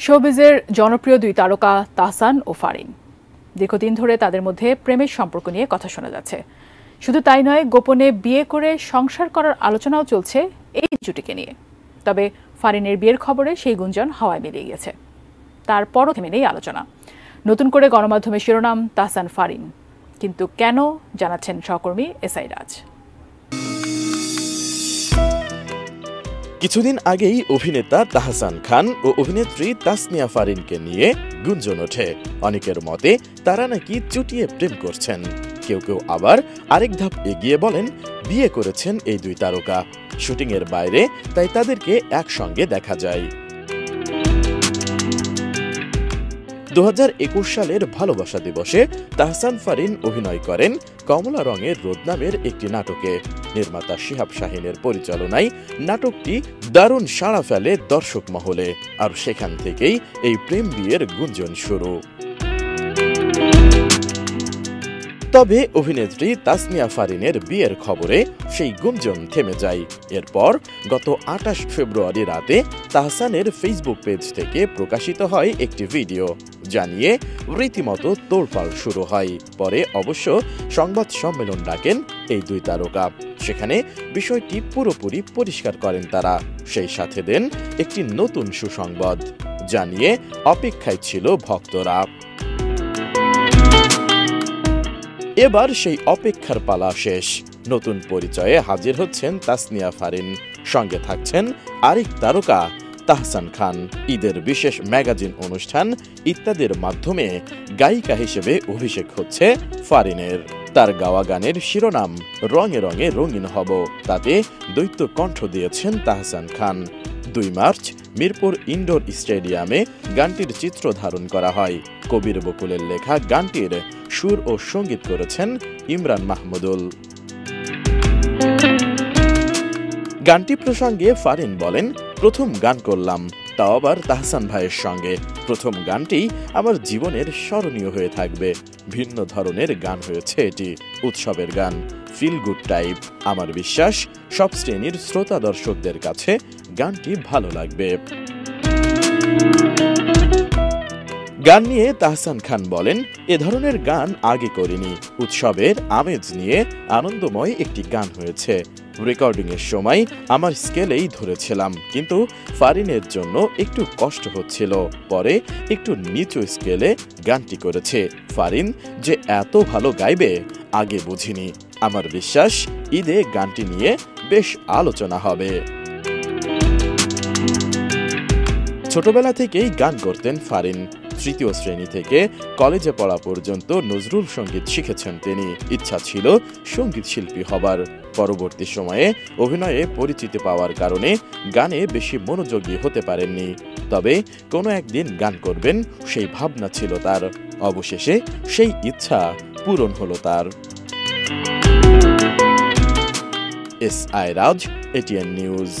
শোবিজের জনপ্রিয় দুই তারকা তাহসান ও ফারিন। দীর্ঘদিন ধরে তাদের মধ্যে প্রেমের সম্পর্ক নিয়ে কথা শোনা যাচ্ছে। শুধু তাই নয়, গোপনে বিয়ে করে সংসার করার আলোচনাও চলছে এই জুটিকে নিয়ে। তবে ফারিনের বিয়ের খবরে সেই গুঞ্জন হাওয়ায় মিলিয়ে গেছে। তারপরও থেমে নেই আলোচনা। নতুন করে গণমাধ্যমের শিরোনাম তাহসান ফারিন, কিন্তু কেন, জানাচ্ছেন সহকর্মী এসআই রাজ। কিছুদিন আগেই অভিনেতা তাহসান খান ও অভিনেত্রী তাসনিয়া ফারিনকে নিয়ে গুঞ্জন ওঠে। অনেকের মতে তারা নাকি চুটিয়ে প্রেম করছেন। কেউ কেউ আবার আরেক ধাপ এগিয়ে বলেন বিয়ে করেছেন এই দুই তারকা। শুটিংয়ের বাইরে তাই তাদেরকে একসঙ্গে দেখা যায়। 2021 সালের ভালোবাসা দিবসে তাহসান ফারিন অভিনয় করেন কমলা রঙের রোদ নামের একটি নাটকে। নির্মাতা শিহাব শাহিনের পরিচালনায় নাটকটি দারুণ সাড়া ফেলে দর্শক মহলে, আর সেখান থেকেই এই প্রেম বিয়ের গুঞ্জন শুরু। তবে অভিনেত্রী তাসনিয়া ফারিনের বিয়ের খবরে সেই গুঞ্জন থেমে যায়। এরপর গত 28 ফেব্রুয়ারি রাতে তাহসানের ফেসবুক পেজ থেকে প্রকাশিত হয় একটি ভিডিও, জানিয়ে রীতিমতো তোড়পাড় শুরু হয়। পরে অবশ্য সংবাদ সম্মেলন ডাকেন এই দুই তারকা। সেখানে বিষয়টি পুরোপুরি পরিষ্কার করেন তারা। সেই সাথে দেন একটি নতুন সুসংবাদ, জানিয়ে অপেক্ষায় ছিল ভক্তরা। এবার সেই অপেক্ষার পালা শেষ। নতুন পরিচয়ে হাজির হচ্ছেন তাসনিয়া ফারিন, সঙ্গে থাকছেন আরেক তারকা তাহসান খান। ঈদের বিশেষ ম্যাগাজিন অনুষ্ঠান ইত্যাদির মাধ্যমে গায়িকা হিসেবে অভিষেক হচ্ছে ফারিনের। তার গাওয়া গানের শিরোনাম রঙে রঙে রঙিন হব, তাতে দ্বৈত কণ্ঠ দিয়েছেন তাহসান খান। 2 মার্চ মিরপুর ইনডোর স্টেডিয়ামে গানটির চিত্র ধারণ করা হয়। কবির বকুলের লেখা গানটির সুর ও সঙ্গীত করেছেন ইমরান মাহমুদুল। গানটি প্রসঙ্গে ফারিন বলেন, প্রথম গান করলাম, তাও আবার তাহসান ভাইয়ের সঙ্গে। প্রথম গানটি আমার জীবনের স্মরণীয় হয়ে থাকবে। ভিন্ন ধরনের গান হয়েছে এটি, উৎসবের গান, ফিল গুড টাইপ। আমার বিশ্বাস সব শ্রেণীর শ্রোতা দর্শকদের কাছে গানটি ভালো লাগবে। গান নিয়ে তাহসান খান বলেন, এ ধরনের গান আগে করিনি। উৎসবের আমেজ নিয়ে আনন্দময় একটি গান হয়েছে। রেকর্ডিং এর সময় আমার স্কেলেই ধরেছিলাম, কিন্তু ফারিনের জন্য একটু কষ্ট হচ্ছিল। পরে একটু নিচু স্কেলে গানটি করেছে। ফারিন যে এত ভালো গাইবে আগে বুঝিনি। আমার বিশ্বাস ঈদে গানটি নিয়ে বেশ আলোচনা হবে। ছোটবেলা থেকেই গান করতেন ফারিন। 3য় শ্রেণী থেকে কলেজে পড়া পর্যন্ত নজরুল সঙ্গীত শিখেছেন তিনি। ইচ্ছা ছিল সঙ্গীত শিল্পী হবার। পরবর্তী সময়ে অভিনয়ে পরিচিতি পাওয়ার কারণে গানে বেশি মনোযোগী হতে পারেননি। তবে কোনো একদিন গান করবেন সেই ভাবনা ছিল তার। অবশেষে সেই ইচ্ছা পূরণ হলো তার। এসআই রাজ, এটিএন নিউজ।